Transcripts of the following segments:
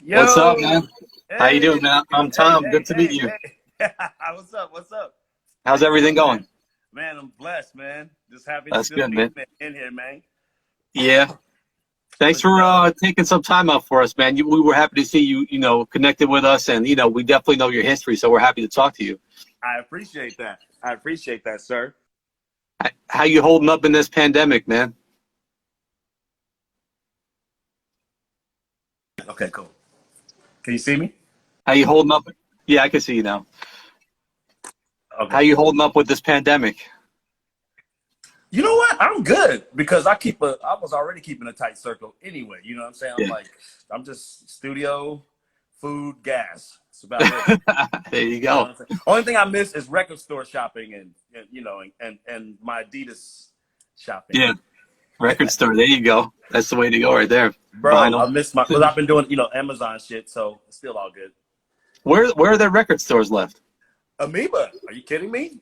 What's Yo, up, man? How you hey, doing, man? I'm hey, Tom. Good hey, to meet hey, you. hey. What's up? What's up? How How's you everything doing, man? going? Man, I'm blessed, man. Just happy to That's still good, be man. in here, man. Yeah. Thanks But for yo, taking some time out for us, man. We were happy to see you, connected with us, and we definitely know your history, so we're happy to talk to you. I appreciate that. I appreciate that, sir. How you holding up in this pandemic, man? Okay, cool. Can you see me? How you holding up? Yeah, I can see you now. How Okay. you holding up with this pandemic? You know what? I'm good because I was already keeping a tight circle anyway. You know what I'm saying? Yeah. I'm just studio, food, gas. That's about it. There you You know what go. I'm saying? Only thing I miss is record store shopping and my Adidas shopping. Yeah. Record store. There you go. That's the way to go right there. Bro, Vinyl. I miss but I've been doing, Amazon shit, so it's still all good. Where are there record stores left? Amoeba, are you kidding me?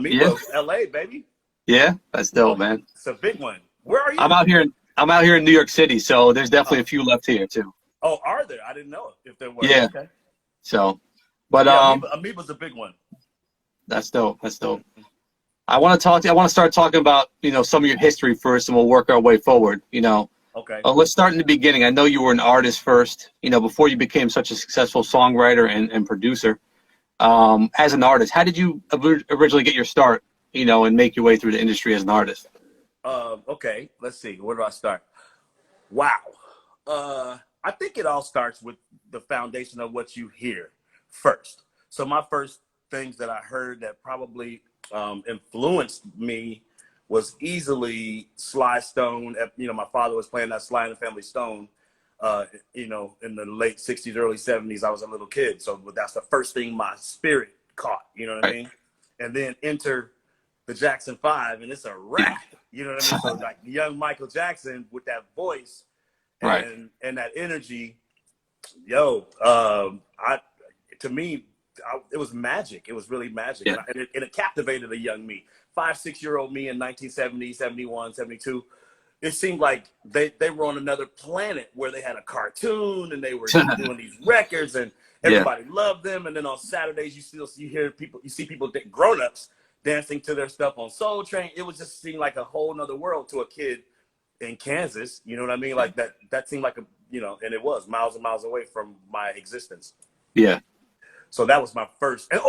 Yeah. Amoeba, LA, baby. Yeah. That's dope, Oh, man. it's a big one. Where are I'm you? out here. I'm out here in New York City, so there's definitely Oh, a few left here too. oh, are there? I didn't know if there were. Yeah. Okay. So, but Yeah, Amoeba's a big one. that's dope. That's dope. Mhm. I want to talk to you. I want to start talking about some of your history first, and we'll work our way forward. Okay. Let's start in the beginning. I know you were an artist first. Before you became such a successful songwriter and producer. As an artist, how did you originally get your start? And make your way through the industry as an artist. Okay, let's see. Where do I start? Wow. I think it all starts with the foundation of what you hear first. So my first things that I heard that probably influenced me was easily Sly Stone. My father was playing that Sly and the Family Stone. In the late '60s, early '70s. I was a little kid, so that's the first thing my spirit caught. You know what I Right. mean? And then enter the Jackson Five, and it's a Yeah. rap. You know what I mean? So like young Michael Jackson with that voice Right. and that energy, yo, I to me, it was magic. It was really magic, Yeah. and it captivated a young me, 5, 6 year old me in 1970, 71, 72. It seemed like they were on another planet where they had a cartoon and they were doing these records and Yeah. everybody loved them. And then on Saturdays, you see people, grown ups dancing to their stuff on Soul Train. It was just seemed like a whole nother world to a kid in Kansas. You know what I mean? Like that seemed like and it was miles and miles away from my existence. Yeah. So that was my first. And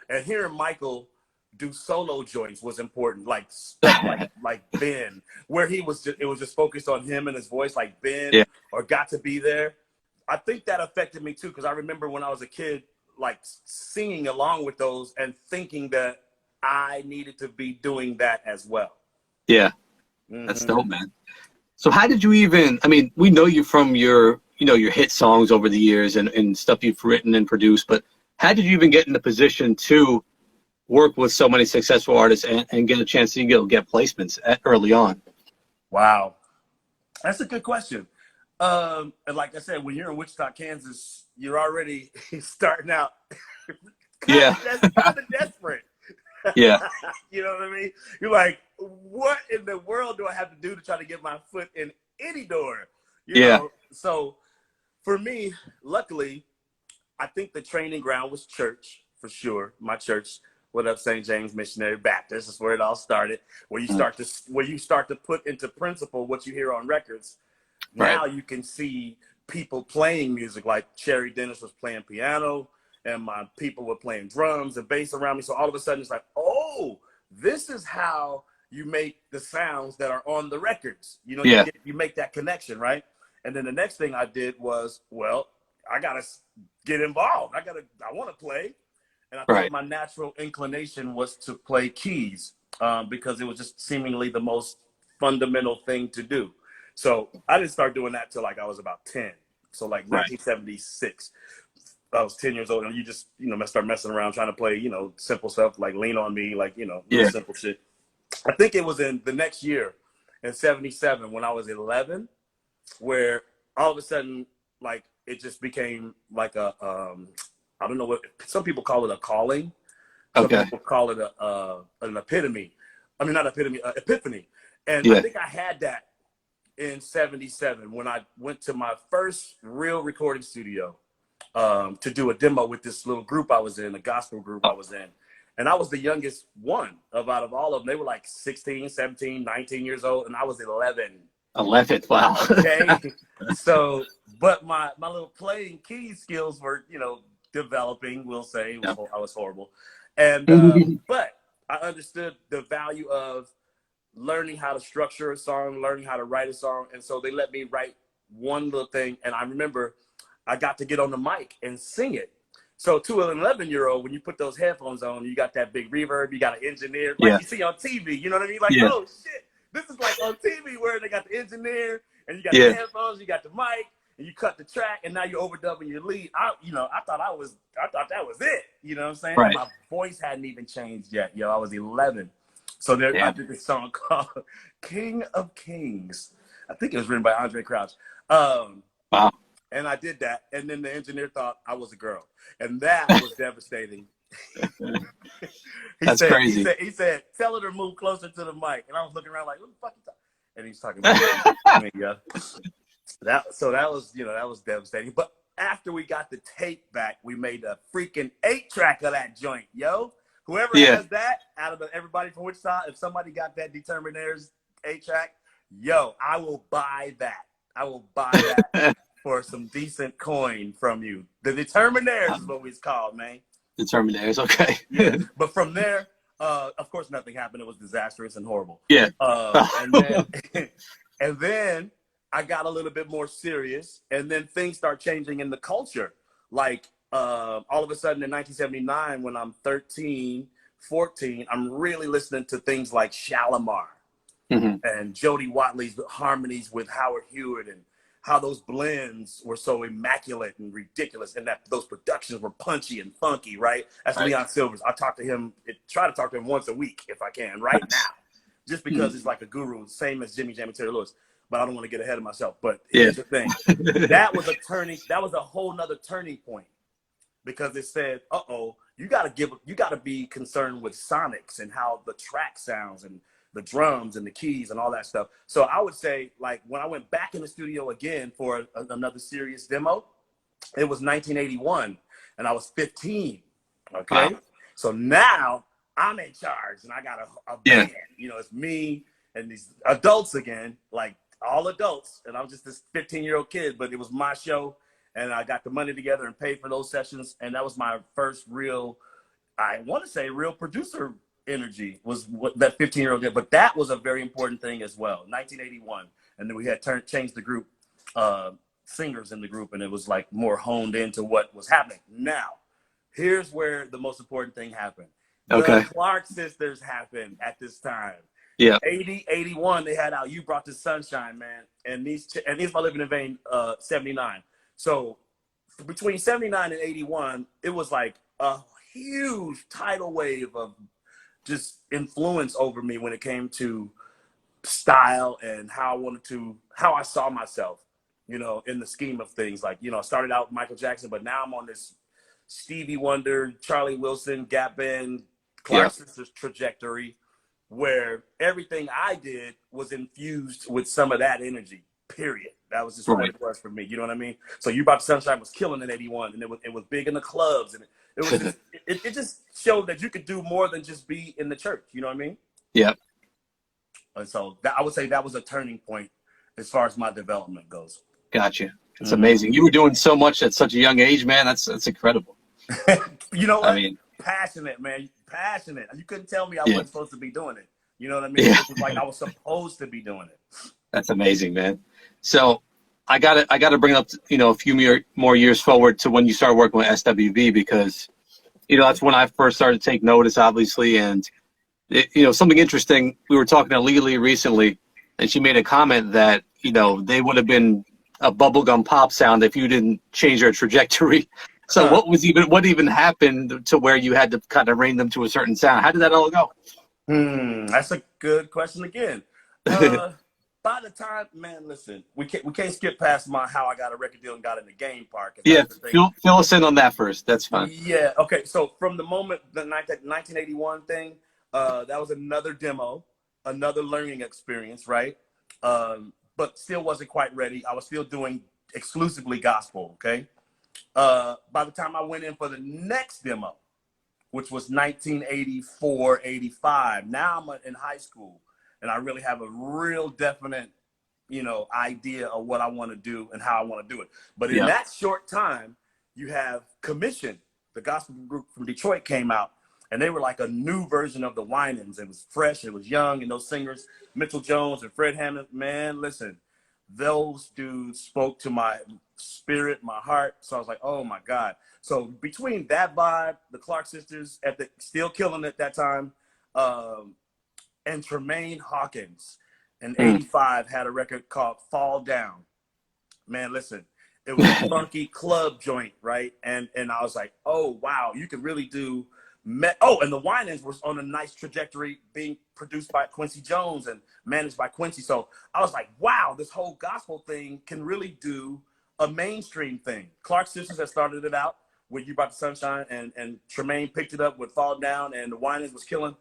and hearing Michael do solo joints was important, like stuff like Ben, where it was just focused on him and his voice, like Ben Yeah. or Got to Be There. I think that affected me too, because I remember when I was a kid, like singing along with those and thinking that I needed to be doing that as well. Yeah. That's Hmm. dope, man. So how did you even, I mean, we know you from your hit songs over the years and stuff you've written and produced, but how did you even get in the position to work with so many successful artists and get a chance to get placements early on? Wow, that's a good question. And like I said, when you're in Wichita, Kansas, you're already starting out Yeah. kind of desperate. Yeah. You know what I mean? You're like, what in the world do I have to do to try to get my foot in any door? Yeah. So for me, luckily, I think the training ground was church for sure. My church, what up, St. James Missionary Baptist, is where it all started. Mm. Where you start to put into principle what you hear on records. Right. Now you can see people playing music, like Cherry Dennis was playing piano and my people were playing drums and bass around me. So all of a sudden it's like, oh, this is how you make the sounds that are on the records. Yeah. You make that connection, right? And then the next thing I did was, well, I gotta get involved. I want to play, and I think Right. my natural inclination was to play keys because it was just seemingly the most fundamental thing to do. So I didn't start doing that till like I was about 10. So like Right. 1976. I was 10 years old, and you just, start messing around trying to play, simple stuff like Lean on Me, like, little Yeah. simple shit. I think it was in the next year in 77 when I was 11, where all of a sudden, like, it just became like I don't know what, some people call it a calling. Some Okay. people call it an epitome. I mean, not epitome, epiphany. And I Yeah. think I had that in '77 when I went to my first real recording studio to do a demo with this little group I was in, a gospel group I was in. And I was the youngest one out of all of them. They were like 16, 17, 19 years old, and I was 11. 11th, wow. Okay. So, but my little playing key skills were, developing, we'll say. I was horrible. And, but I understood the value of learning how to structure a song, learning how to write a song. And so they let me write one little thing. And I remember I got to get on the mic and sing it. So to an 11-year-old, when you put those headphones on, you got that big reverb, you got an engineer, like you see on TV, you know what I mean? Like, oh shit, this is like on TV where they got the engineer and you got the headphones, you got the mic, and you cut the track, and now you're overdubbing your lead. I thought that was it. You know what I'm saying? Right. My voice hadn't even changed yet. I was 11. So I did this song called King of Kings. I think it was written by Andre Crouch. Wow. And I did that, and then the engineer thought I was a girl, and that was devastating. That's crazy. He said, "Tell her to move closer to the mic," and I was looking around like, "What the fuck?" And he's talking about me. Yeah. That was devastating. But after we got the tape back, we made a freaking 8-track of that joint, yo. Whoever has that out of everybody from Wichita, if somebody got that Determinaire's 8-track, yo, I will buy that. I will buy that. For some decent coin from you. The Determinaires is what it's called, man. Determinaires, okay. Yeah. But from there, of course, nothing happened. It was disastrous and horrible. Yeah. And then I got a little bit more serious, and then things start changing in the culture. Like all of a sudden in 1979, when I'm 13, 14, I'm really listening to things like Shalimar and Jody Watley's harmonies with Howard Hewitt, and how those blends were so immaculate and ridiculous, and that those productions were punchy and funky, right? That's Leon Silvers. I try to talk to him once a week if I can, right now, just because it's like a guru, same as Jimmy Jam and Terry Lewis. But I don't want to get ahead of myself. But here's the thing: that was a whole nother turning point, because it said, you got to be concerned with sonics and how the track sounds and the drums and the keys and all that stuff. So I would say, like, when I went back in the studio again for another serious demo, it was 1981, and I was 15. Okay. Wow. So now I'm in charge, and I got a band. It's me and these adults again, like all adults, and I'm just this 15-year-old kid, but it was my show, and I got the money together and paid for those sessions, and that was my first real producer energy, was what that 15-year-old did. But that was a very important thing as well. 1981, and then we had changed the group, singers in the group, and it was like more honed into what was happening. Now, here's where the most important thing happened. The Clark sisters happened at this time. Yeah. 80, 81, they had out You Brought the Sunshine, man, and these My Living in Vain, 79. So between 79 and 81, it was like a huge tidal wave of just influence over me when it came to style and how I saw myself, in the scheme of things. Like, I started out Michael Jackson, but now I'm on this Stevie Wonder, Charlie Wilson, Gap Band, Clark Sisters trajectory, where everything I did was infused with some of that energy, period. That was just what it was for me. You know what I mean? So You Brought the Sunshine was killing in 81, and it was big in the clubs, and it was just, it just showed that you could do more than just be in the church. You know what I mean? Yeah. And so I would say that was a turning point as far as my development goes. Gotcha. It's amazing. You were doing so much at such a young age, man. That's incredible. You know what? I mean, passionate, man. Passionate. You couldn't tell me I wasn't supposed to be doing it. You know what I mean? It was like I was supposed to be doing it. That's amazing, man. So I gotta bring up, a few more years forward to when you started working with SWV, because, that's when I first started to take notice, obviously. And, something interesting, we were talking to Lily recently, and she made a comment that, they would have been a bubblegum pop sound if you didn't change their trajectory. So what even happened to where you had to kind of rein them to a certain sound? How did that all go? That's a good question again. By the time, man, listen, we can't skip past how I got a record deal and got in the game part. Yeah, fill us in on that first. That's fine. Yeah, okay. So from the moment the 1981 thing, that was another demo, another learning experience, right? But but still wasn't quite ready. I was still doing exclusively gospel. Okay. By the time I went in for the next demo, which was 1984, 85, now I'm in high school and I really have a real definite, idea of what I want to do and how I want to do it. But in that short time, you have Commission, the gospel group from Detroit, came out, and they were like a new version of the Winans. It was fresh, it was young, and those singers, Mitchell Jones and Fred Hammond, man, listen, those dudes spoke to my spirit, my heart. So I was like, oh my God. So between that vibe, the Clark sisters still killing it at that time, and Tremaine Hawkins in 85 had a record called Fall Down. Man, listen, it was a funky club joint, right? And I was like, oh wow, you can really do and the Winans was on a nice trajectory, being produced by Quincy Jones and managed by Quincy. So I was like, wow, this whole gospel thing can really do a mainstream thing. Clark sisters had started it out with You Brought the Sunshine, and Tremaine picked it up with Fall Down, and the Winans was killing.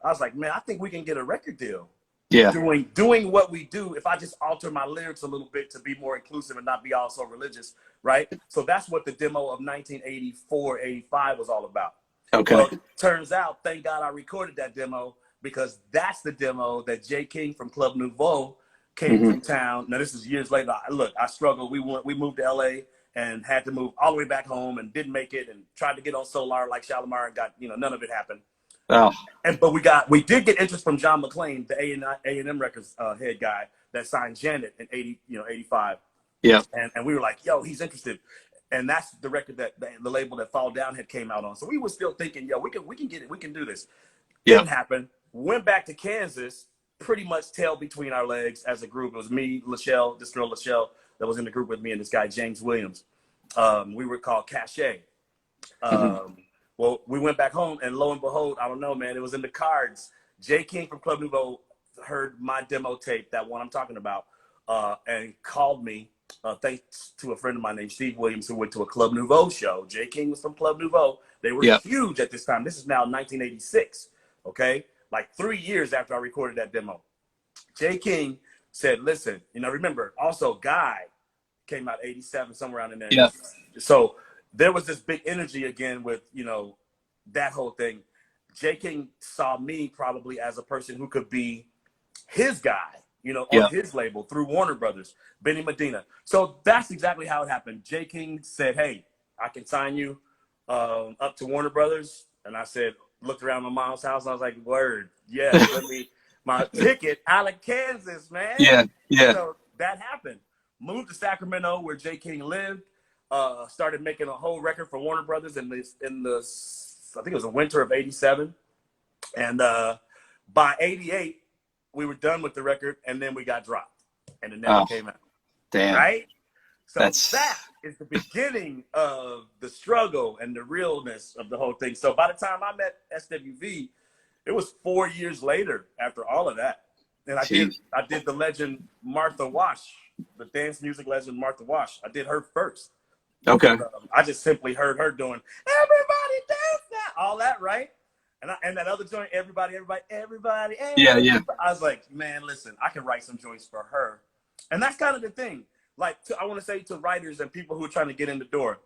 I was like, man, I think we can get a record deal. Yeah. Doing what we do, if I just alter my lyrics a little bit to be more inclusive and not be all so religious, right? So that's what the demo of 1984, 85 was all about. Okay. Well, turns out, thank God I recorded that demo, because that's the demo that Jay King from Club Nouveau came from town. Now, this is years later. Look, I struggled. We moved to LA and had to move all the way back home and didn't make it, and tried to get on Solar like Shalimar and got, none of it happened. Oh. But we did get interest from John McClain, the A&M Records head guy that signed Janet in 85. Yeah. And we were like, yo, he's interested. And that's the record that the label that Fall Down had came out on. So we were still thinking, yo, we can get it. We can do this. Didn't happen. Went back to Kansas, pretty much tail between our legs as a group. It was me, Lachelle, this girl Lachelle that was in the group with me, and this guy, James Williams. We were called Cachet. Well, we went back home, and lo and behold, I don't know, man, it was in the cards. Jay King from Club Nouveau heard my demo tape, that one I'm talking about, and called me, thanks to a friend of mine named Steve Williams, who went to a Club Nouveau show. Jay King was from Club Nouveau. They were huge at this time. This is now 1986, okay? Like 3 years after I recorded that demo. Jay King said, listen, remember, also Guy came out 87, somewhere around in there. Yeah. So there was this big energy again with, that whole thing. Jay King saw me probably as a person who could be his guy, on his label through Warner Brothers, Benny Medina. So that's exactly how it happened. Jay King said, hey, I can sign you up to Warner Brothers. And I said, looked around my mom's house, and I was like, word, yeah, let me, my ticket out of Kansas, man. Yeah, yeah. So that happened. Moved to Sacramento, where Jay King lived. Started making a whole record for Warner Brothers in the I think it was the winter of 87. And by 88, we were done with the record, and then we got dropped, and it never came out. Damn. Right? So that is the beginning of the struggle and the realness of the whole thing. So by the time I met SWV, it was 4 years later after all of that. And I did the legend Martha Wash, the dance music legend Martha Wash. I did her first. Okay. I just simply heard her doing "Everybody Dance Now," all that, right? And that other joint, everybody. Yeah. I was like, man, listen, I can write some joints for her. And that's kind of the thing. Like, I want to say to writers and people who are trying to get in the door,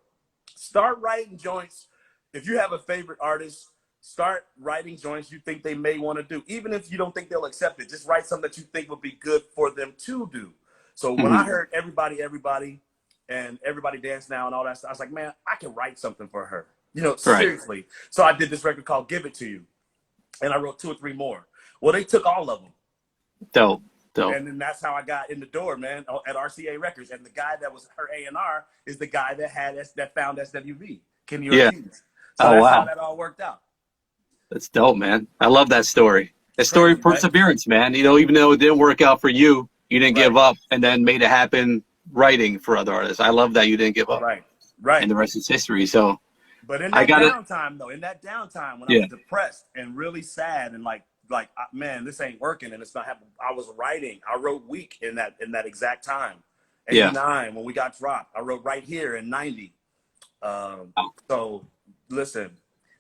start writing joints. If you have a favorite artist, start writing joints you think they may want to do. Even if you don't think they'll accept it, just write something that you think would be good for them to do. So when I heard everybody, and Everybody Dance Now and all that stuff, I was like, man, I can write something for her. Seriously. So I did this record called Give It To You. And I wrote 2 or 3 more. Well, they took all of them. Dope. And then that's how I got in the door, man, at RCA Records. And the guy that was her A&R is the guy that found SWV, Kenny Ortiz. So that's how that all worked out. That's dope, man. I love that story. A story of perseverance, man. Even though it didn't work out for you, you didn't give up, and then made it happen writing for other artists. I love that you didn't give up. Right. And the rest is history. So, but in that downtime, when I was depressed and really sad and like, man, this ain't working and it's not happening, I was writing. I wrote Weak in that exact time. 89 when we got dropped. I wrote Right Here in 90. So listen,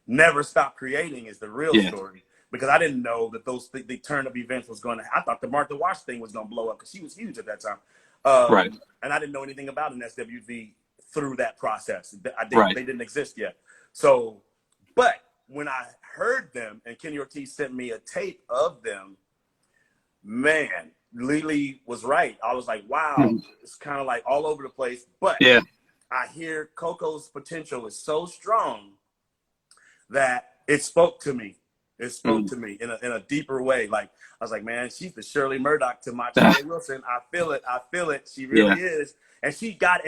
never stop creating is the real story. because I didn't know that the turn of events was going to. I thought the Martha Wash thing was going to blow up because she was huge at that time, Right. and I didn't know anything about an SWV through that process. Right. They didn't exist yet. So, but when I heard them and Kenny Ortiz sent me a tape of them, man, Lily was right. I was like, wow, it's kind of like all over the place. But Yeah. I hear Coco's potential is so strong that it spoke to me. It spoke to me in a deeper way. Like, I was like, man, she's the Shirley Murdoch to my Charlie Wilson. I feel it. I feel it. She really is. And she had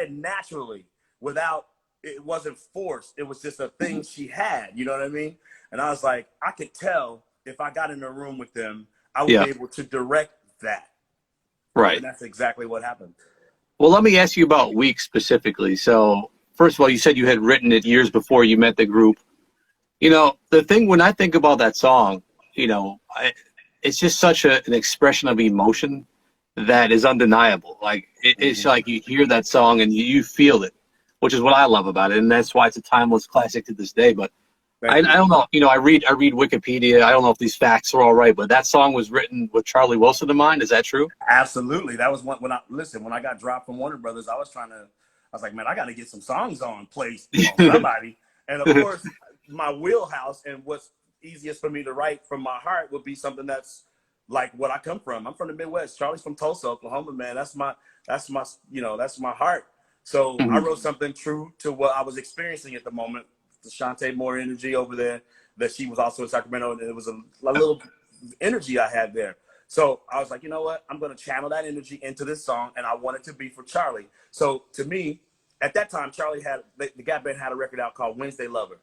it naturally without, it wasn't forced. It was just a thing she had. You know what I mean? And I was like, I could tell if I got in a room with them, I would be able to direct that. Right. And that's exactly what happened. Well, let me ask you about Week specifically. So, first of all, you said you had written it years before you met the group. You know, the thing when I think about that song, you know, it's just such an expression of emotion that is undeniable. Like, it's like you hear that song and you feel it, which is what I love about it. And that's why it's a timeless classic to this day. But I don't know, you know, I read Wikipedia. I don't know if these facts are all right, but that song was written with Charlie Wilson in mind. Is that true? Absolutely. That was when I got dropped from Warner Brothers, I was like, man, I got to get some songs placed on somebody. And of course, my wheelhouse and what's easiest for me to write from my heart would be something that's like what I come from. I'm from the Midwest. Charlie's from Tulsa, Oklahoma, man. That's my heart. So I wrote something true to what I was experiencing at the moment. The Shantae Moore energy over there, that she was also in Sacramento, and it was a little energy I had there. So I was like, you know what? I'm going to channel that energy into this song, and I want it to be for Charlie. So to me, at that time, the Gap Band had a record out called Wednesday Lover.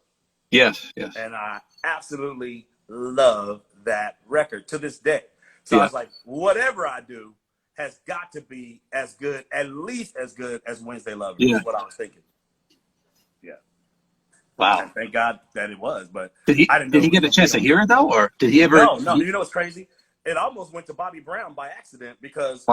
Yes, yes. And I absolutely love that record to this day. So I was like, whatever I do has got to be as good, at least as good as Wednesday Lover, is what I was thinking. Yeah. Wow. And thank God that it was. But did he get a chance to hear it, though? Or did he ever? No. You know what's crazy? It almost went to Bobby Brown by accident because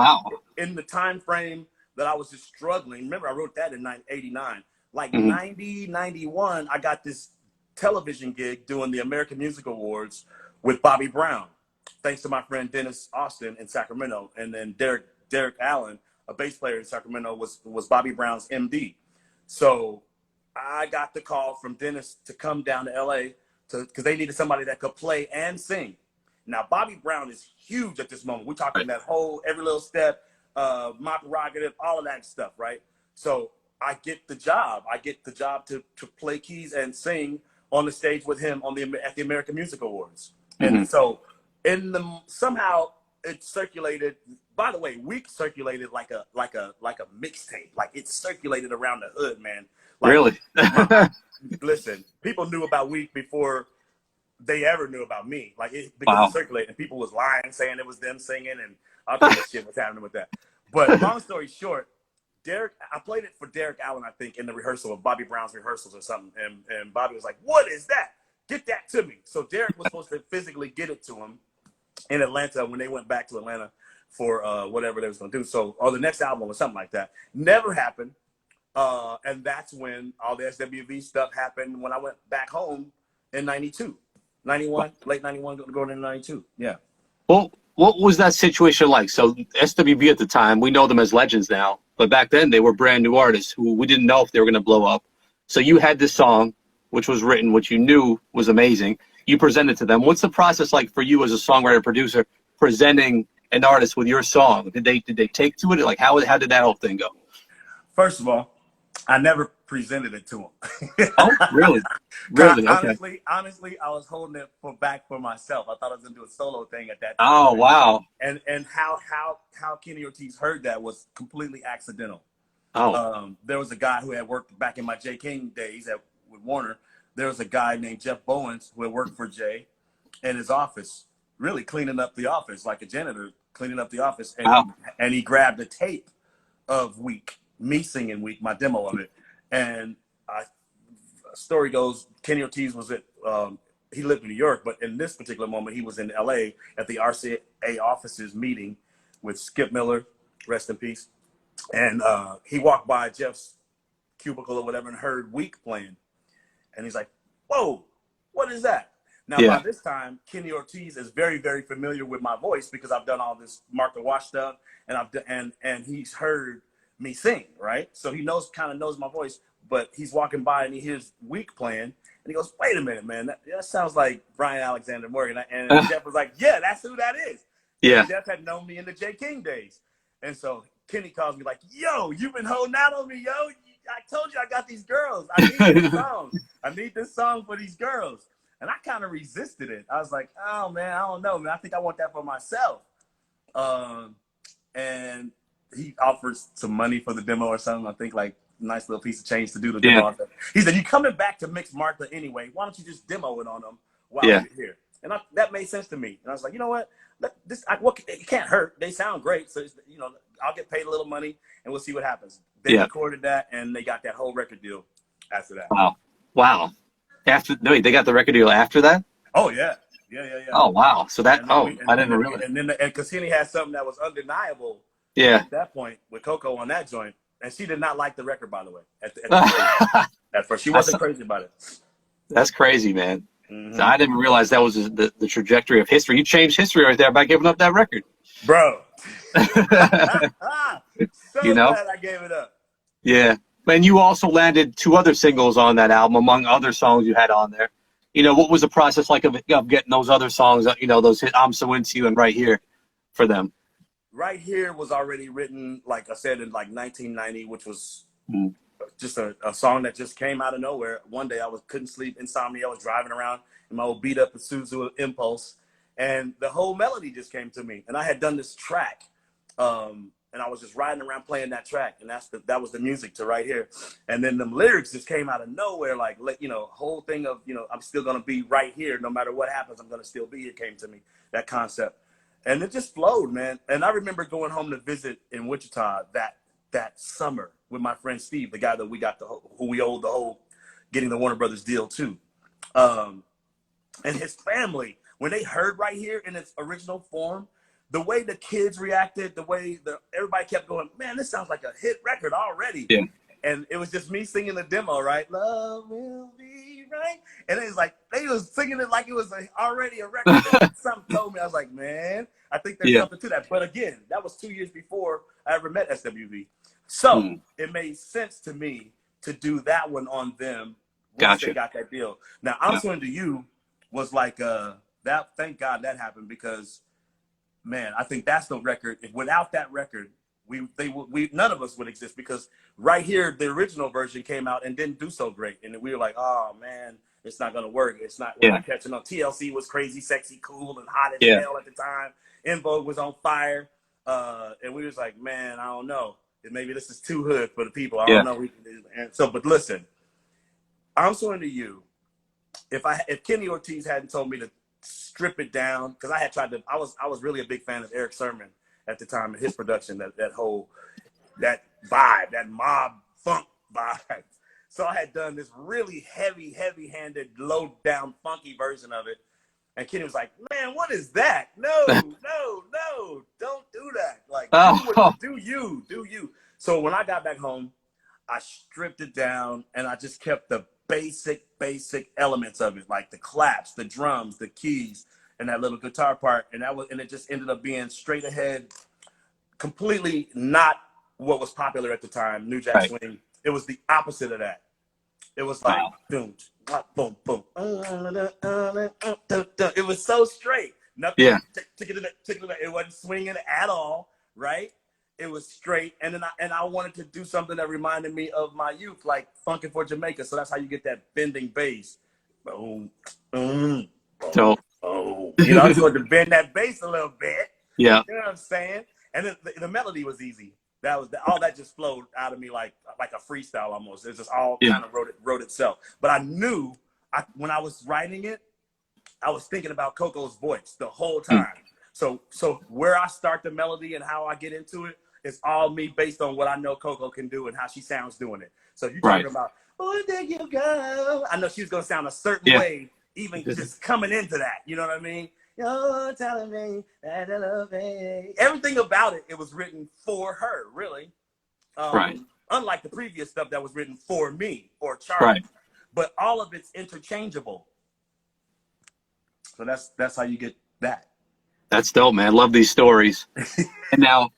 in the time frame that I was just struggling, remember I wrote that in 1989, like 90, 91, I got this television gig doing the American Music Awards with Bobby Brown, thanks to my friend Dennis Austin in Sacramento. And then Derek Allen, a bass player in Sacramento, was Bobby Brown's MD. So I got the call from Dennis to come down to LA because they needed somebody that could play and sing. Now, Bobby Brown is huge at this moment. We're talking that whole Every Little Step, My Prerogative, all of that stuff, right? So I get the job. I get the job to play keys and sing on the stage with him at the American Music Awards. And so somehow it circulated. By the way, Week circulated like a mixtape. Like it circulated around the hood, man. Like, really? Listen, people knew about Week before they ever knew about me. Like because it circulated, and people was lying, saying it was them singing, and all kinds of shit was happening with that. But long story short, I played it for Derek Allen, I think, in the rehearsal of Bobby Brown's rehearsals or something. And Bobby was like, "What is that? Get that to me." So Derek was supposed to physically get it to him in Atlanta when they went back to Atlanta for whatever they was going to do. So, or the next album or something like that. Never happened. And that's when all the SWV stuff happened when I went back home in 92. 91, late 91, going into 92. Yeah. Well, what was that situation like? So SWV at the time, we know them as legends now, but back then they were brand new artists who we didn't know if they were going to blow up. So you had this song, which was written, which you knew was amazing. You presented to them. What's the process like for you as a songwriter producer presenting an artist with your song? Did they take to it? Like how did that whole thing go? First of all, I never presented it to him. Oh, really? Really? Okay. Honestly, I was holding it back for myself. I thought I was gonna do a solo thing at that time. Oh, wow. And how Kenny Ortiz heard that was completely accidental. Oh. There was a guy who had worked back in my J. King days with Warner. There was a guy named Jeff Bowens who had worked for Jay in his office, really cleaning up the office like a janitor cleaning up the office. And he grabbed a tape of Week, me singing Week, my demo of it. And story goes, Kenny Ortiz was he lived in New York, but in this particular moment, he was in LA at the RCA offices meeting with Skip Miller, rest in peace. And he walked by Jeff's cubicle or whatever and heard Week playing. And he's like, "Whoa, what is that?" Now, by Yeah. this time, Kenny Ortiz is very, very familiar with my voice because I've done all this Martha Wash stuff, and I've done, and he's heard me sing, right? So he kind of knows my voice. But he's walking by and he hears Weak playing, and he goes, "Wait a minute, man, that sounds like Brian Alexander Morgan." And Jeff was like, "Yeah, that's who that is." Yeah. And Jeff had known me in the J. King days, and so Kenny calls me like, "Yo, you've been holding out on me, yo. I told you I got these girls. I need this song. I need this song for these girls." And I kind of resisted it. I was like, "Oh man, I don't know, man. I think I want that for myself." And he offered some money for the demo or something. I think like nice little piece of change to do the demo. Yeah. He said, "You coming back to mix Martha anyway? Why don't you just demo it on them while Yeah. you're here?" And that made sense to me. And I was like, you know what? It can't hurt. They sound great. So, I'll get paid a little money and we'll see what happens. They recorded that and they got that whole record deal after that. Wow. Wow. They got the record deal after that? Oh, yeah. Yeah. Oh, wow. So that, I didn't realize. And then because Kenny had something that was undeniable Yeah. at that point with Coco on that joint. And she did not like the record, by the way. At first, she wasn't crazy about it. That's crazy, man. Mm-hmm. So I didn't realize that was the trajectory of history. You changed history right there by giving up that record. Bro. So You know? glad I gave it up. Yeah. And you also landed 2 other singles on that album, among other songs you had on there. What was the process like of getting those other songs, those hit "I'm So Into You" and "Right Here" for them? Right Here was already written, like I said, in like 1990, which was just a song that just came out of nowhere. One day I couldn't sleep, insomnia. I was driving around in my old beat up Isuzu Impulse, and the whole melody just came to me. And I had done this track, and I was just riding around playing that track, and that was the music to Right Here. And then the lyrics just came out of nowhere, like whole thing of I'm still gonna be right here, no matter what happens, I'm gonna still be here. Came to me, that concept. And it just flowed, man. And I remember going home to visit in Wichita that summer with my friend Steve, the guy that who we owed the whole getting the Warner Brothers deal to. And his family, when they heard Right Here in its original form, the way the kids reacted, the way everybody kept going, "Man, this sounds like a hit record already." Yeah. And it was just me singing the demo, right? "Love will be right." And it was like, they was singing it like it was already a record. Something told me, I was like, man, I think there's something to that. But again, that was 2 years before I ever met SWV. So it made sense to me to do that one on them once they got that deal. Now, I'm So Into You was like, thank God that happened because, man, I think that's the record. Without that record, none of us would exist because Right Here, the original version came out and didn't do so great. And we were like, oh man, it's not going to work. We're not catching on. TLC was crazy, sexy, cool, and hot as hell at the time. En Vogue was on fire. And we was like, man, I don't know. Maybe this is too hood for the people. I don't know. But listen, I'm So Into You. If Kenny Ortiz hadn't told me to strip it down, because I was really a big fan of Eric Sermon at the time and his production, that vibe, that mob funk vibe. So I had done this really heavy-handed, low-down, funky version of it. And Kenny was like, man, what is that? No, don't do that. Like, do you. So when I got back home, I stripped it down and I just kept the basic elements of it, like the claps, the drums, the keys, and that little guitar part. And it just ended up being straight ahead, completely not what was popular at the time, New Jack Swing. It was the opposite of that. It was like boom, boom, boom. It was so straight. Nothing. Yeah. It wasn't swinging at all, right? It was straight, and I wanted to do something that reminded me of my youth, like Funkin' for Jamaica. So that's how you get that bending bass. Boom, boom, boom, boom. I just wanted to bend that bass a little bit. Yeah. You know what I'm saying? And then the melody was easy. All that just flowed out of me like a freestyle almost. It just all kind of wrote itself. But I knew when I was writing it, I was thinking about Coco's voice the whole time. So where I start the melody and how I get into it is all me based on what I know Coco can do and how she sounds doing it. So if you're talking about, "Oh, there you go," I know she's gonna sound a certain way, even just coming into that. You know what I mean? You're telling me that I love me. Everything about it was written for her, really. Unlike the previous stuff that was written for me or Charlie. But all of it's interchangeable. So that's how you get that. That's dope, man. Love these stories. And now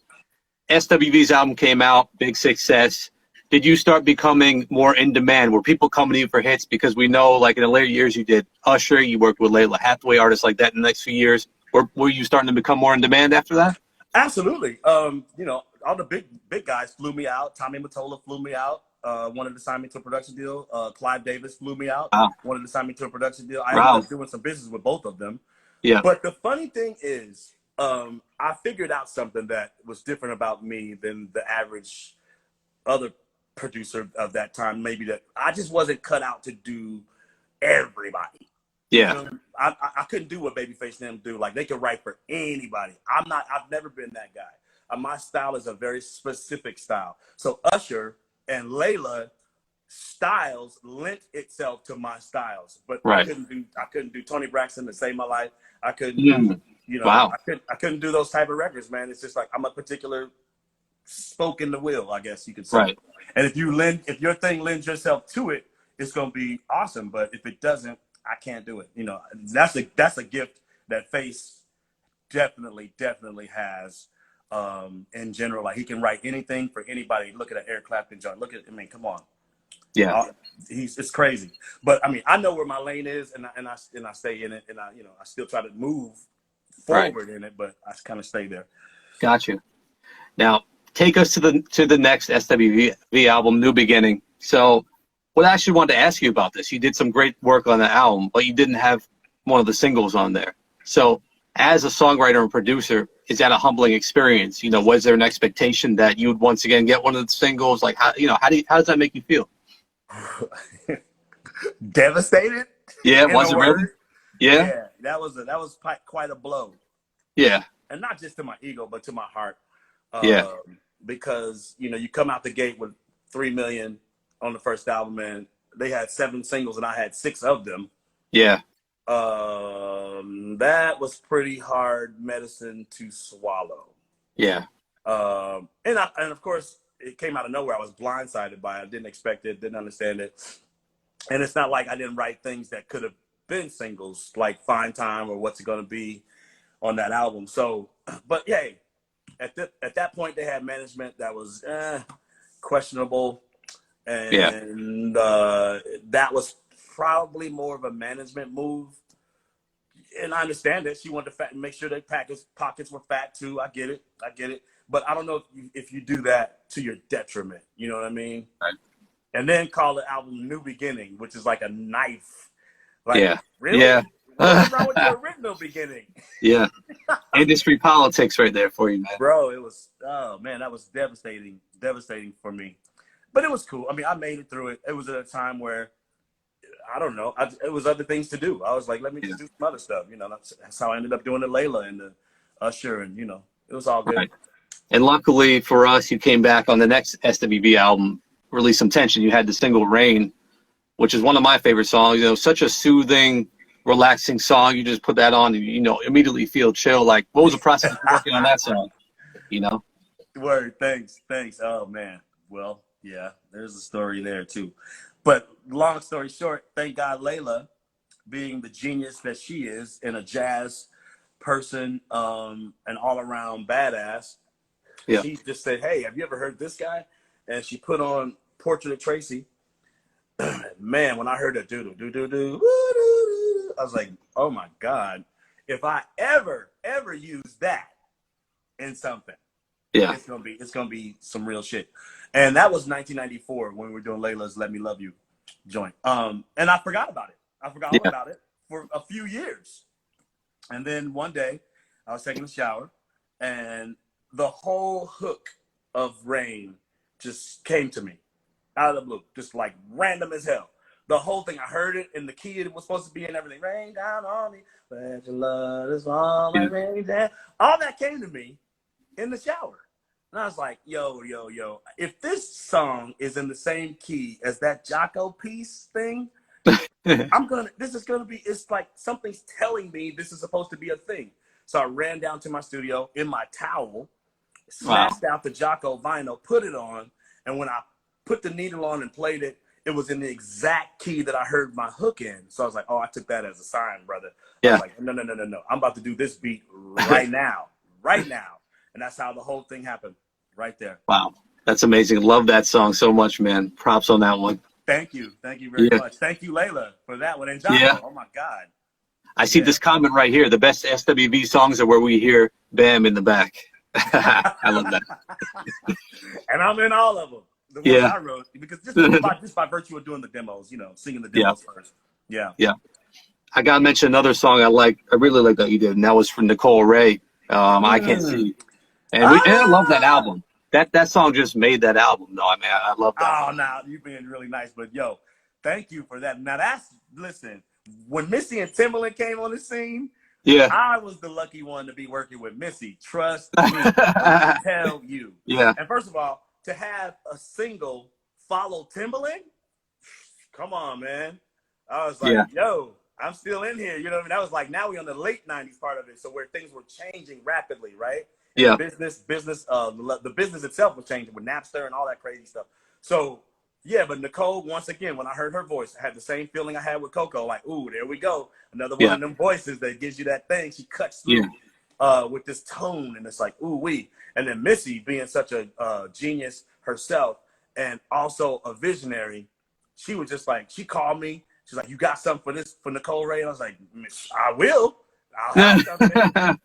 SWV's album came out, big success. Did you start becoming more in demand? Were people coming to you for hits? Because we know, like in the later years, you did Usher, you worked with Layla Hathaway, artists like that in the next few years. Were you starting to become more in demand after that? Absolutely. You know, all the big guys flew me out. Tommy Mottola flew me out. Wanted to sign me to a production deal. Clive Davis flew me out. Wow. Wanted to sign me to a production deal. I ended Wow. up doing some business with both of them. Yeah. But the funny thing is, I figured out something that was different about me than the average other producer of that time. Maybe that I just wasn't cut out to do everybody. Yeah. You know, I couldn't do what Babyface and them do. Like they could write for anybody. I'm not. I've never been that guy. My style is a very specific style. So Usher and Layla styles lent itself to my styles, but Right. I couldn't do Tony Braxton to save my life. I couldn't do Mm. you know Wow. I couldn't do those type of records, man. It's just like I'm a particular spoke in the wheel, I guess you could say. Right. And if your thing lends yourself to it, it's gonna be awesome. But if it doesn't, I can't do it. You know, that's a gift that Face definitely has. In general, like he can write anything for anybody. Look at that Eric Clapton joint. Look at, I mean, come on. Yeah. It's crazy. But I mean, I know where my lane is, and I stay in it, and I still try to move forward in it, but I kind of stay there. Got you. Now, take us to the next SWV album, New Beginning. So, what I actually wanted to ask you about this, you did some great work on the album, but you didn't have one of the singles on there. So, as a songwriter and producer, is that a humbling experience? You know, was there an expectation that you would once again get one of the singles? Like, how does that make you feel? Devastated. Yeah, was it really? Yeah, that was quite a blow. Yeah, and not just to my ego, but to my heart. Yeah. Because you come out the gate with 3 million on the first album, and they had 7 singles, and I had 6 of them. Yeah. That was pretty hard medicine to swallow. Yeah. And of course it came out of nowhere. I was blindsided by it. I didn't expect it, didn't understand it. And it's not like I didn't write things that could have been singles, like Fine Time or What's It Gonna Be on that album. So, but hey, at that point they had management that was questionable. And that was probably more of a management move. And I understand that she wanted to make sure their pockets were fat too. I get it. But I don't know if you do that to your detriment. You know what I mean? Right. And then call the album New Beginning, which is like a knife. Like, Yeah. really? Yeah. What's wrong with the original beginning? Yeah. Industry politics right there for you, man. Bro, it was, oh man, that was devastating for me. But it was cool. I mean, I made it through it. It was at a time where, I don't know, it was other things to do. I was like, let me just do some other stuff. You know, that's how I ended up doing the Layla and the Usher, and it was all good. Right. And luckily for us, you came back on the next SWV album, Release Some Tension. You had the single Rain, which is one of my favorite songs. Such a soothing, relaxing song. You just put that on and, immediately feel chill. Like, what was the process of working on that song? Word, thanks. Oh, man. Well, yeah, there's a story there, too. But long story short, thank God Layla, being the genius that she is and a jazz person, an all-around badass, she just said, hey, have you ever heard this guy? And she put on Portrait of Tracy. Man, when I heard that do-do-do-do-do, I was like, oh my God, if I ever use that in something, it's gonna be some real shit. And that was 1994 when we were doing Layla's Let Me Love You joint. And I forgot about it. I forgot all about it for a few years. And then one day I was taking a shower and the whole hook of Rain just came to me out of the blue, just like random as hell. The whole thing, I heard it in the key it was supposed to be and everything. Rain down on me, let your love is all like rain down. All that came to me in the shower. And I was like, yo, if this song is in the same key as that Jocko piece thing, it's like something's telling me this is supposed to be a thing. So I ran down to my studio in my towel, snatched out the Jocko vinyl, put it on, and when I put the needle on and played it, it was in the exact key that I heard my hook in. So I was like, oh, I took that as a sign, brother. I Yeah. was like, no. I'm about to do this beat right now. Right now. And that's how the whole thing happened right there. Wow. That's amazing. Love that song so much, man. Props on that one. Thank you. Thank you very much. Thank you, Layla, for that one. And Jocko, Yeah. oh my God. I see this comment right here. The best SWV songs are where we hear Bam in the back. I love that. And I'm in all of them. The ones I wrote, because just by virtue of doing the demos, you know, singing the demos first. Yeah. Yeah. I gotta mention another song I really like that you did, and that was from Nicole Ray. I Can't See. And I love that album. That song just made that album. No, I mean I love that. Oh, now you've been really nice, but yo, thank you for that. Now listen, when Missy and Timbaland came on the scene, Yeah. I was the lucky one to be working with Missy. Trust me. I tell you. Yeah. And first of all, to have a single follow Timbaland, come on, man. I was like, yo, I'm still in here. You know what I mean? That was like, now we're on the late 90s part of it. So where things were changing rapidly, right? And Yeah. The business itself was changing with Napster and all that crazy stuff. So, yeah, but Nicole, once again, when I heard her voice, I had the same feeling I had with Coco. Like, ooh, there we go. Another one of them voices that gives you that thing. She cuts through with this tone, and it's like, ooh, wee. And then Missy, being such a genius herself and also a visionary, she was just like, she called me. She's like, you got something for Nicole Ray? And I was like, I will. I'll have something.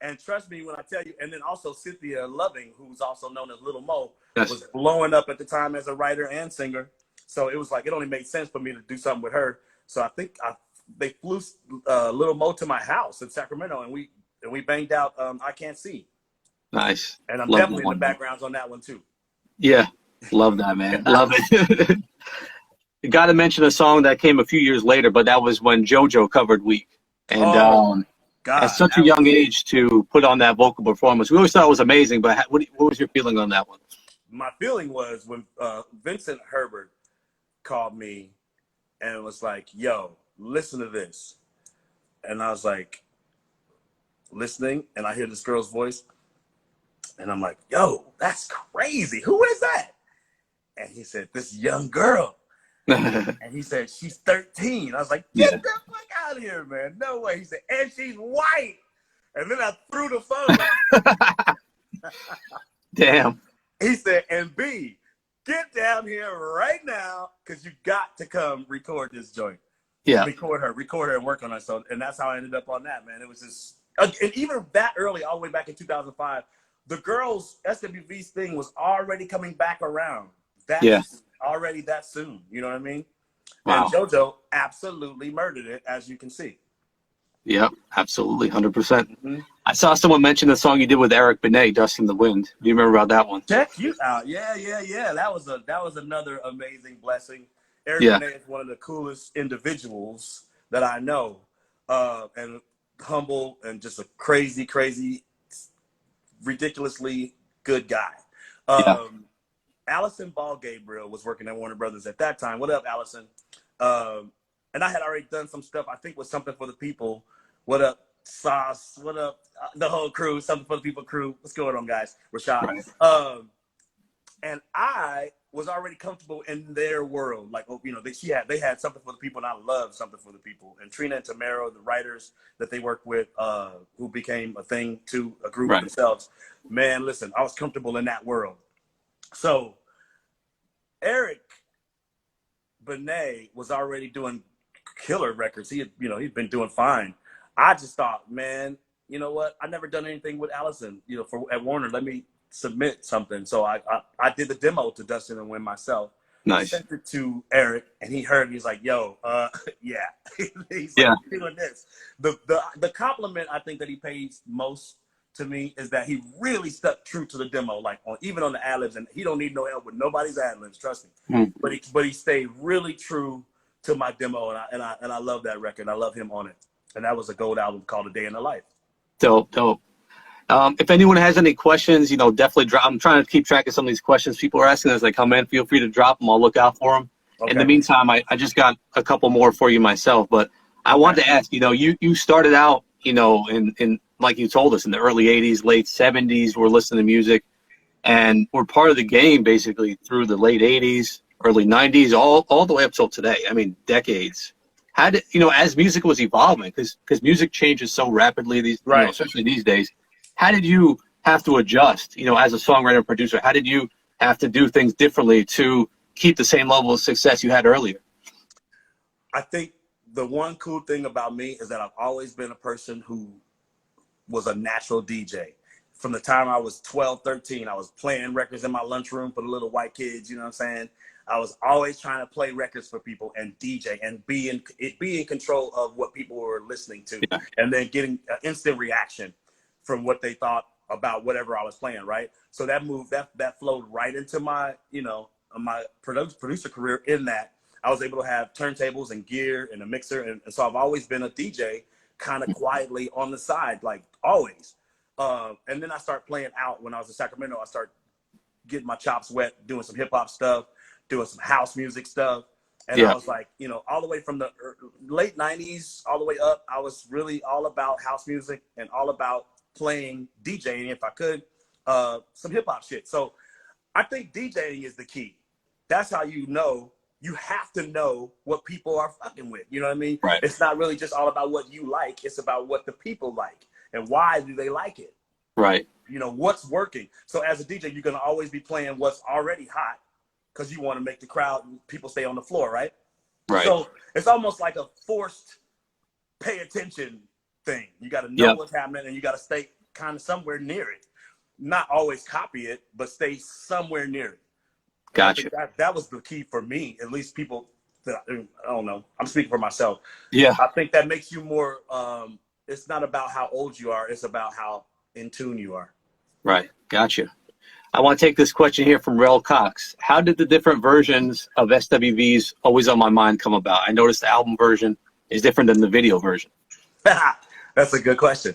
And trust me when I tell you. And then also Cynthia Loving, who's also known as Little Mo, was blowing up at the time as a writer and singer. So it was like, it only made sense for me to do something with her. So I think they flew Little Mo to my house in Sacramento, and we banged out I Can't See. Nice. And I'm definitely in the backgrounds on that one too. Yeah. Love that, man. Love it. You got to mention a song that came a few years later, but that was when JoJo covered Weak. And God, at such a young age to put on that vocal performance, we always thought it was amazing, but what was your feeling on that one? My feeling was when Vincent Herbert called me and was like, yo, listen to this. And I was like, listening, and I hear this girl's voice, and I'm like, yo, that's crazy. Who is that? And he said, this young girl. And he said, she's 13. I was like, get the fuck out of here, man. No way. He said, and she's white. And then I threw the phone. Damn. He said, and B, get down here right now, because you got to come record this joint. Yeah. Record her and work on her. So, and that's how I ended up on that, man. It was just, and even that early, all the way back in 2005, the girls' SWV's thing was already coming back around. That's already that soon. You know what I mean? Wow. And JoJo absolutely murdered it, as you can see. Yep, absolutely, 100%. Mm-hmm. I saw someone mention the song you did with Eric Benet, "Dust in the Wind." Do you remember about that one? Check you out. Yeah. That was another amazing blessing. Eric Benet is one of the coolest individuals that I know, and humble and just a crazy, ridiculously good guy. Allison Ball Gabriel was working at Warner Brothers at that time. What up, Allison? And I had already done some stuff, I think, with Something for the People. What up, Sauce? What up, the whole crew? Something for the People crew. What's going on, guys? Rashad. Right. And I was already comfortable in their world. Like, you know, they had Something for the People, and I loved Something for the People. And Trina and Tamara, the writers that they worked with, who became a thing to a group themselves. Man, listen, I was comfortable in that world. So Eric Benet was already doing killer records. He'd been doing fine. I just thought, man, you know what? I never done anything with Allison, at Warner. Let me submit something. So I did the demo to Dust in the Wind myself. Nice. Sent it to Eric, and he heard me. He's like, yo, yeah. He's like, doing this. The compliment I think that he pays most to me is that he really stuck true to the demo, like even on the ad-libs, and he don't need no help with nobody's ad-libs, trust me. But he stayed really true to my demo, and I love that record. I love him on it. And that was a gold album called A Day in the Life. Dope. If anyone has any questions, definitely drop. I'm trying to keep track of some of these questions people are asking as they come in. Feel free to drop them. I'll look out for them. Okay. In the meantime, I just got a couple more for you myself, but I wanted to ask, you started out, in like you told us, in the early 80s, late 70s, we're listening to music, and we're part of the game basically through the late 80s, early 90s, all the way up till today. I mean, decades. How did, as music was evolving, because music changes so rapidly Right. especially these days, how did you have to adjust, as a songwriter and producer? How did you have to do things differently to keep the same level of success you had earlier? I think the one cool thing about me is that I've always been a person who was a natural DJ. From the time I was 12, 13, I was playing records in my lunchroom for the little white kids, you know what I'm saying? I was always trying to play records for people and DJ and be in control of what people were listening to, Yeah. and then getting an instant reaction from what they thought about whatever I was playing, right? So that flowed right into my, my producer career, in that I was able to have turntables and gear and a mixer. And so I've always been a DJ kind of quietly on the side, like always. And then I started playing out when I was in Sacramento. I started getting my chops wet, doing some hip hop stuff, doing some house music stuff. And Yeah. I was like, all the way from the late 90s all the way up, I was really all about house music and all about playing DJing, if I could, some hip hop shit. So I think DJing is the key. That's how you have to know what people are fucking with. You know what I mean? Right. It's not really just all about what you like. It's about what the people like and why do they like it. Right. What's working. So as a DJ, you're going to always be playing what's already hot because you want to make the crowd and people stay on the floor, right? Right. So it's almost like a forced pay attention thing. You got to know what's happening, and you got to stay kind of somewhere near it. Not always copy it, but stay somewhere near it. Gotcha. That was the key for me, at least people that I don't know. I'm speaking for myself. Yeah. I think that makes you more, it's not about how old you are. It's about how in tune you are. Right. Gotcha. I want to take this question here from Rel Cox. How did the different versions of SWV's Always on My Mind come about? I noticed the album version is different than the video version. That's a good question.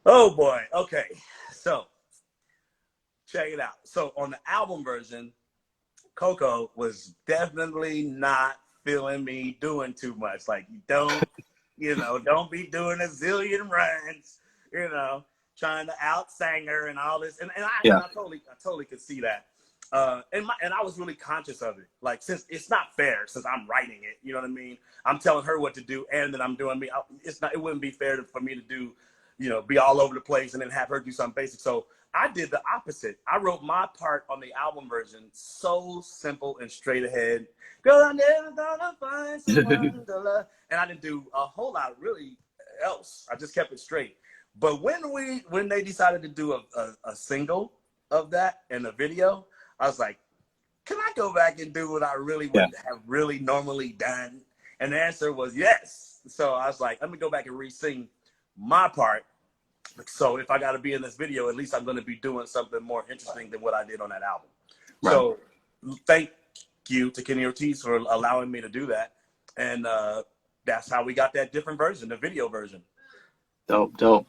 Oh boy. Okay. So check it out. So on the album version, Coco was definitely not feeling me doing too much. Like, don't be doing a zillion runs, trying to out-sang her and all this. And I totally could see that. And I was really conscious of it. Like, since it's not fair, since I'm writing it, you know what I mean? I'm telling her what to do, and then I'm doing me. It wouldn't be fair for me to do, be all over the place and then have her do something basic. So I did the opposite. I wrote my part on the album version so simple and straight ahead. Girl, I never thought I'd find someone to love. And I didn't do a whole lot really else. I just kept it straight. But when they decided to do a single of that and a video, I was like, can I go back and do what I really would have really normally done? And the answer was yes. So I was like, let me go back and re-sing my part. So if I got to be in this video, at least I'm going to be doing something more interesting than what I did on that album. Right. So thank you to Kenny Ortiz for allowing me to do that. And that's how we got that different version, the video version. Dope.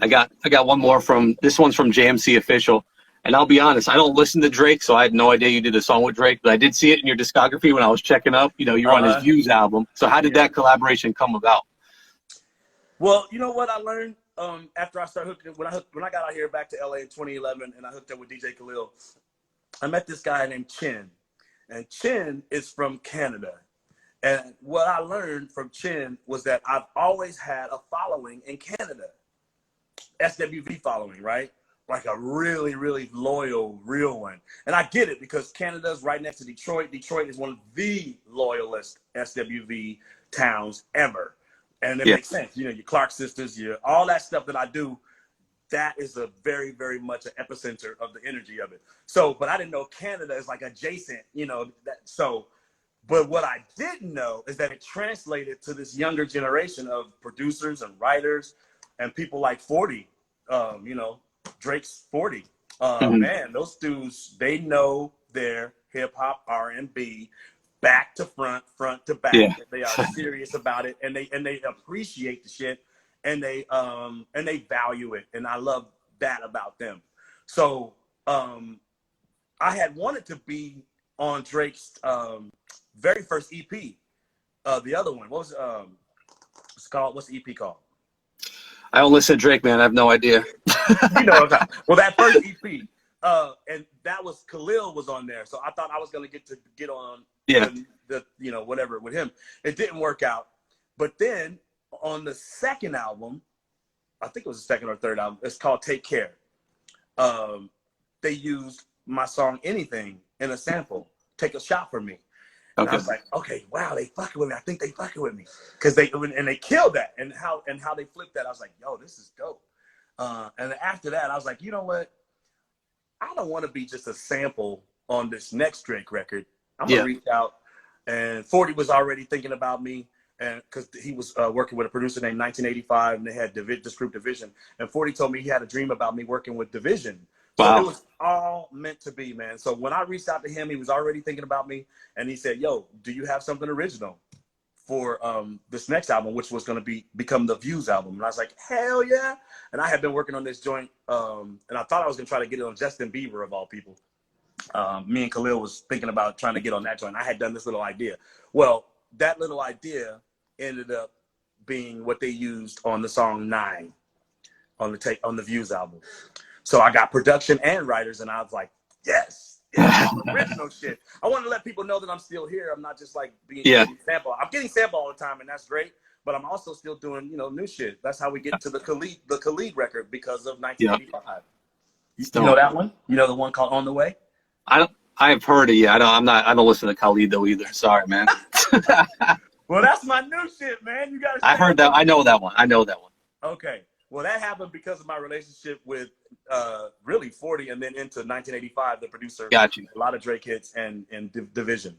I got one more this one's from JMC Official. And I'll be honest, I don't listen to Drake, so I had no idea you did a song with Drake, but I did see it in your discography when I was checking up. You're on his Views album. So how did that collaboration come about? Well, you know what I learned after I started hooking, when I got out here back to LA in 2011 and I hooked up with DJ Khalil, I met this guy named Chin. And Chin is from Canada. And what I learned from Chin was that I've always had a following in Canada. SWV following, right? Like a really, really loyal, real one. And I get it because Canada's right next to Detroit. Detroit is one of the loyalist SWV towns ever. And it makes sense. Your Clark sisters, all that stuff that I do, that is a very, very much an epicenter of the energy of it. So, but I didn't know Canada is like adjacent, but what I didn't know is that it translated to this younger generation of producers and writers and people like 40, Drake's 40. Man, those dudes, they know their hip hop, R&B, back to front, front to back. Yeah. They are serious about it, and they appreciate the shit, and they value it, and I love that about them. So I had wanted to be on Drake's very first EP, the other one. What was it's called? What's the EP called? I don't listen to Drake, man. I have no idea. Well, that first EP, and that was Khalil was on there, so I thought I was gonna get on Yeah. the whatever with him. It didn't work out, but then on the second album, I think it was the second or third album. It's called Take Care. They used my song Anything in a sample. Take a Shot for Me. And I was like, okay, wow, they fucking with me. I think they fucking with me because they killed that and how they flipped that. I was like, yo, this is dope. And after that, I was like, you know what? I don't want to be just a sample on this next Drake record. I'm gonna reach out. And 40 was already thinking about me, and because he was working with a producer named 1985, and they had this group Division. And 40 told me he had a dream about me working with Division. So it was all meant to be, man. So when I reached out to him, he was already thinking about me, and he said, "Yo, do you have something original for this next album, which was going to become the Views album?" And I was like, "Hell yeah!" And I had been working on this joint, and I thought I was going to try to get it on Justin Bieber of all people. Me and Khalil was thinking about trying to get on that joint. I had done this little idea. Well, that little idea ended up being what they used on the song 9 on the Views album. So I got production and writers, and I was like, yes, original shit. I want to let people know that I'm still here. I'm not just like being sample. I'm getting sample all the time, and that's great. But I'm also still doing, new shit. That's how we get to the Khalid record because of 1985. You know that one? You know the one called On the Way? I've heard it. Yeah, I don't listen to Khalid though either. Sorry, man. Well, that's my new shit, man. You gotta. I heard that. I know that one. Okay. Well, that happened because of my relationship with really 40 and then into 1985, the producer. Got you. A lot of Drake hits and Division.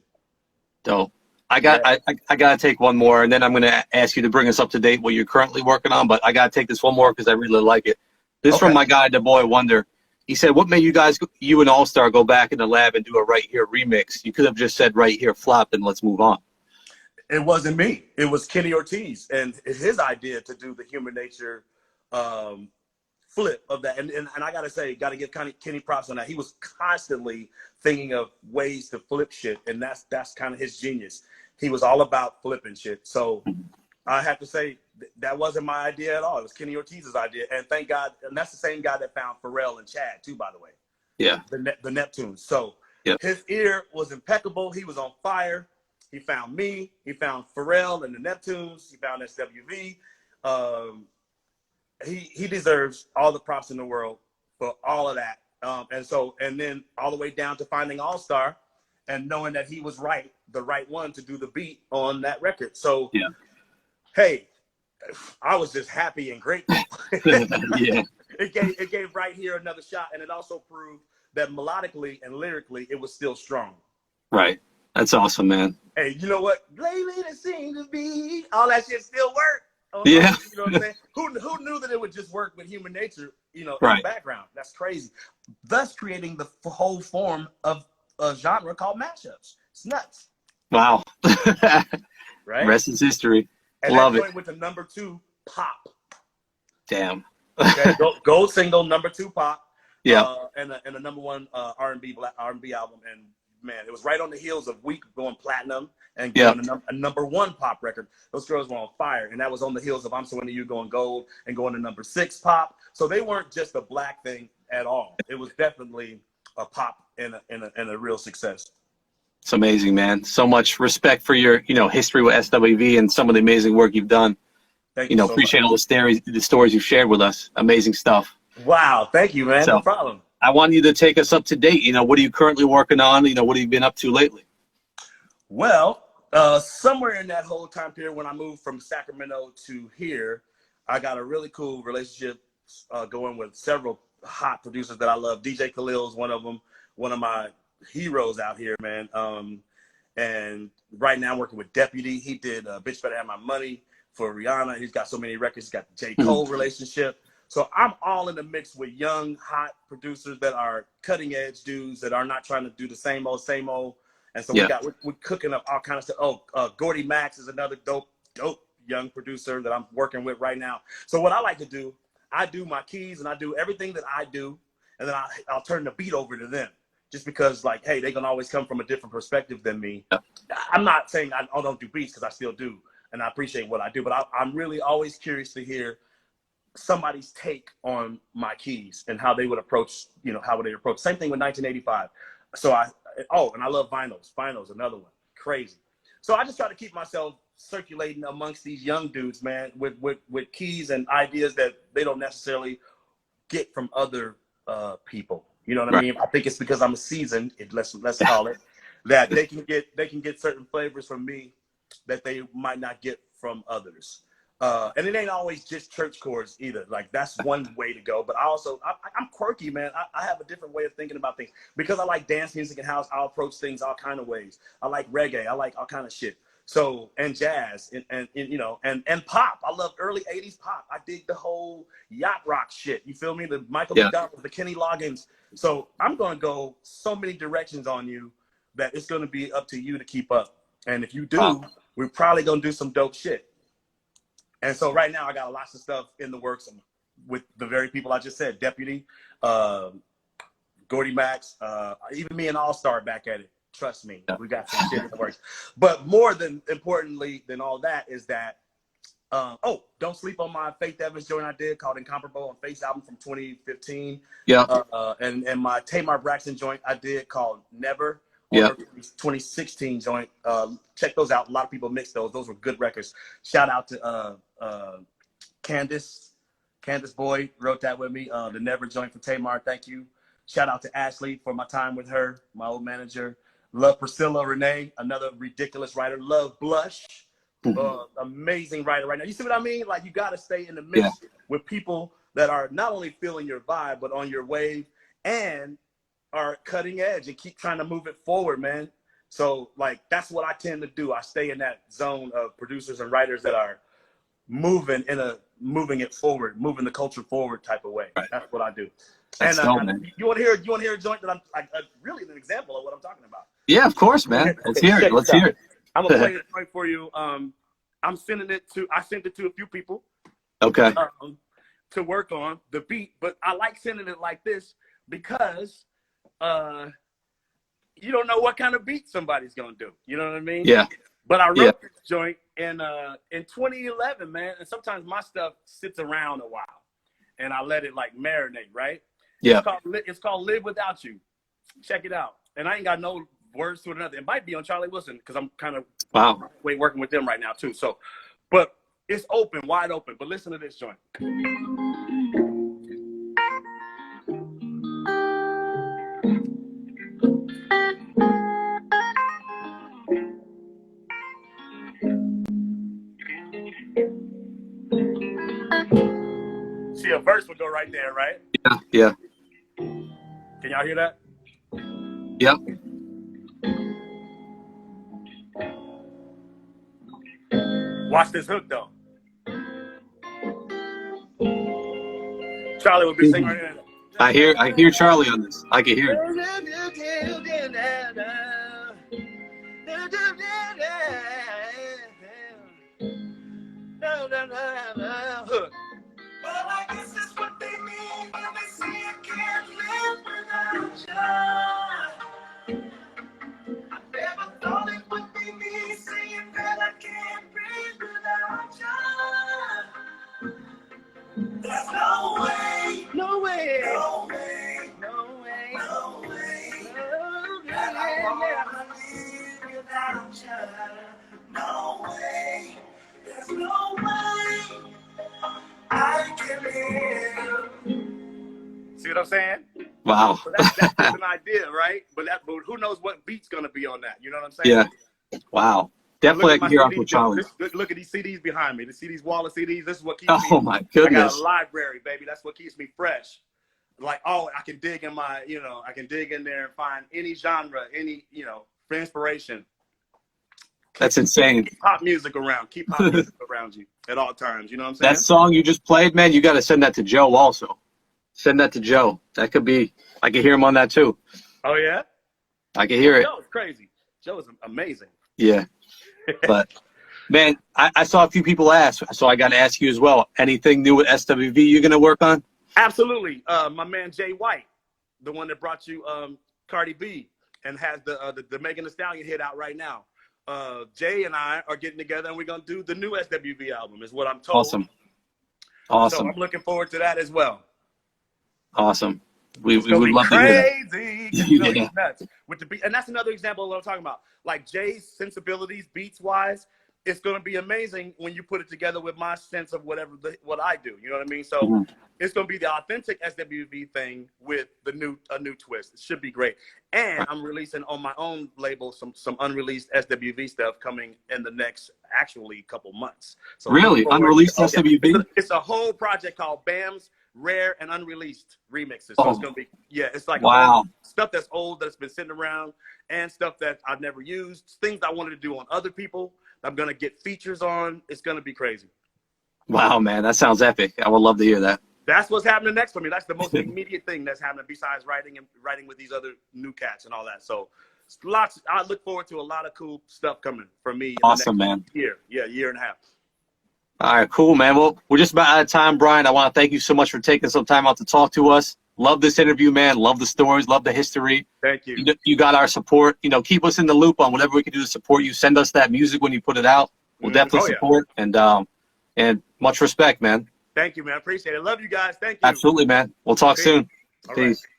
Dope. I gotta take one more, and then I'm gonna ask you to bring us up to date what you're currently working on. But I gotta take this one more because I really like it. This from my guy, the boy Wonder. He said, "What made you and All Star go back in the lab and do a Right Here remix? You could have just said Right Here flop and let's move on." It wasn't me. It was Kenny Ortiz and his idea to do the Human Nature flip of that. And I gotta say, gotta give Kenny props on that. He was constantly thinking of ways to flip shit, and that's kind of his genius. He was all about flipping shit. So I have to say that wasn't my idea at all. It was Kenny Ortiz's idea, and thank God. And that's the same guy that found Pharrell and Chad too, by the way. Yeah. The Neptunes. So his ear was impeccable. He was on fire. He found me. He found Pharrell and the Neptunes. He found SWV. He deserves all the props in the world for all of that. And then all the way down to finding All Star and knowing that he was the right one to do the beat on that record. So, hey, I was just happy and grateful. It gave Right Here another shot, and it also proved that melodically and lyrically it was still strong. Right. That's awesome, man. Hey, you know what? Lately it seems to be all that shit still work. You know what I'm saying? Who knew that it would just work with Human Nature, in the background? That's crazy. Thus creating the whole form of a genre called mashups. It's nuts. Wow. Right? Rest is history. And Love that it. joint with the number 2 pop. Damn. Okay, gold single, number 2 pop. Yeah. And a number 1 R&B album, and man, it was right on the heels of Week going platinum and going a number 1 pop record. Those girls were on fire, and that was on the heels of I'm So Into You going gold and going to number 6 pop. So they weren't just a black thing at all. It was definitely a pop and a real success. It's amazing, man. So much respect for your, history with SWV and some of the amazing work you've done. Thank you so appreciate much. all the stories you've shared with us. Amazing stuff. Wow, thank you, man. No problem. I want you to take us up to date. What are you currently working on? What have you been up to lately? Well, somewhere in that whole time period when I moved from Sacramento to here, I got a really cool relationship going with several hot producers that I love. DJ Khalil is one of them, one of my heroes out here, man. And right now I'm working with Deputy. He did Bitch Better Have My Money for Rihanna. He's got so many records. He's got the J. Cole relationship. So I'm all in the mix with young, hot producers that are cutting edge dudes that are not trying to do the same old. And so we're cooking up all kinds of stuff. Gordy Max is another dope young producer that I'm working with right now. So what I like to do, I do my keys and I do everything that I do, and then I'll turn the beat over to them. Just because, like, hey, they can always come from a different perspective than me. Yeah. I'm not saying I don't do beats, because I still do, and I appreciate what I do. But I'm really always curious to hear somebody's take on my keys and how they would approach, how would they approach. Same thing with 1985. So and I love vinyls. Vinyls, another one, crazy. So I just try to keep myself circulating amongst these young dudes, man, with keys and ideas that they don't necessarily get from other people. You know what I mean? I think it's because I'm seasoned, let's call it, that they can get certain flavors from me that they might not get from others. And it ain't always just church chords either. Like, that's one way to go. But I'm quirky, man. I have a different way of thinking about things. Because I like dance music and house, I'll approach things all kind of ways. I like reggae. I like all kind of shit. So, and jazz and pop. I love early 80s pop. I dig the whole yacht rock shit. You feel me? The Michael McDonald, the Kenny Loggins. So I'm going to go so many directions on you that it's going to be up to you to keep up. And if you do, we're probably going to do some dope shit. And so right now I got lots of stuff in the works with the very people I just said, Deputy, Gordy Max, even me and All-Star back at it. Trust me, we got some shit in the works. But more than importantly than all that is that, don't sleep on my Faith Evans joint I did called Incomparable on Faith's album from 2015. Yeah. And my Tamar Braxton joint I did called Never. Yeah. 2016 joint. Check those out. A lot of people mixed those. Those were good records. Shout out to Candace Boyd wrote that with me. The Never joint for Tamar. Thank you. Shout out to Ashley for my time with her, my old manager. Love Priscilla Renee, another ridiculous writer. Love Blush, amazing writer right now. You see what I mean? Like, you got to stay in the mix with people that are not only feeling your vibe, but on your wave and are cutting edge and keep trying to move it forward, man. So, like, that's what I tend to do. I stay in that zone of producers and writers that are moving it forward, moving the culture forward type of way. Right. That's what I do. That's and you want to hear a joint that I'm really an example of what I'm talking about? Yeah, of course, man. Let's hear it. Let's hear it. I'm gonna play it right for you. I sent it to a few people. Okay. To work on the beat, but I like sending it like this because you don't know what kind of beat somebody's gonna do. You know what I mean? Yeah. But I wrote this joint in 2011, man. And sometimes my stuff sits around a while, and I let it like marinate, right? Yeah. It's called Live Without You. Check it out. And I ain't got no words to it or nothing. It might be on Charlie Wilson because I'm kind of working with them right now too. So, but it's open, wide open. But listen to this joint. See, a verse would go right there, right? Yeah. Can y'all hear that? Yep. Watch this hook, though. Charlie would be singing right now. I hear Charlie on this. I can hear it. Hook. Well, I guess that's what they mean when they say I can't live without you. I never thought it would be me saying that I can't breathe without you. There's no way, No way. no way, No way. no way Oh, that I yeah. wanna live without you. No way, there's no way I can live. See what I'm saying? Wow. So that's an idea, right? But who knows what beat's gonna be on that? You know what I'm saying? Yeah. Wow. Definitely, I can hear off CDs, with Charlie. Look at these CDs behind me. The CDs, wall of CDs. This is what keeps me. Oh my I got goodness. a library, baby. That's what keeps me fresh. Like, I can dig in I can dig in there and find any genre, any, for inspiration. That's insane. Keep pop music around. Keep pop music around you at all times. You know what I'm saying? That song you just played, man, you got to send that to Joe also. Send that to Joe. That could be, I can hear him on that too. Oh, yeah? I can hear it. Joe is crazy. Joe is amazing. Yeah. But, man, I saw a few people ask, so I got to ask you as well. Anything new with SWV you're going to work on? Absolutely. My man Jay White, the one that brought you Cardi B and has the Megan Thee Stallion hit out right now. Jay and I are getting together and we're going to do the new SWV album is what I'm told. Awesome. So Awesome. I'm looking forward to that as well. Awesome. We It's gonna would be love to hear crazy. that. You know, Yeah. he's nuts with the beat, and that's another example of what I'm talking about. Like Jay's sensibilities, beats wise, it's gonna be amazing when you put it together with my sense of what I do. You know what I mean? So Mhm. it's gonna be the authentic SWV thing with a new twist. It should be great. And I'm releasing on my own label some unreleased SWV stuff coming in the next actually couple months. So look Really? forward. Unreleased Oh, yeah. SWV? It's a whole project called BAM's Rare and Unreleased Remixes. So Oh. it's gonna be it's like Wow. old stuff that's old that's been sitting around and stuff that I've never used, things I wanted to do on other people. I'm gonna get features on. It's gonna be crazy. Wow, man, that sounds epic. I would love to hear that. That's what's happening next for me. That's the most immediate thing that's happening besides writing with these other new cats and all that. So lots. I look forward to a lot of cool stuff coming from me. Awesome, in the man. next year. Yeah, year and a half. All right, cool, man. Well, we're just about out of time, Brian. I want to thank you so much for taking some time out to talk to us. Love this interview, man. Love the stories. Love the history. Thank you. You got our support. You know, keep us in the loop on whatever we can do to support you. Send us that music when you put it out. We'll definitely support. And much respect, man. Thank you, man. Appreciate it. Love you guys. Thank you. Absolutely, man. We'll talk Peace. soon. All Peace. right.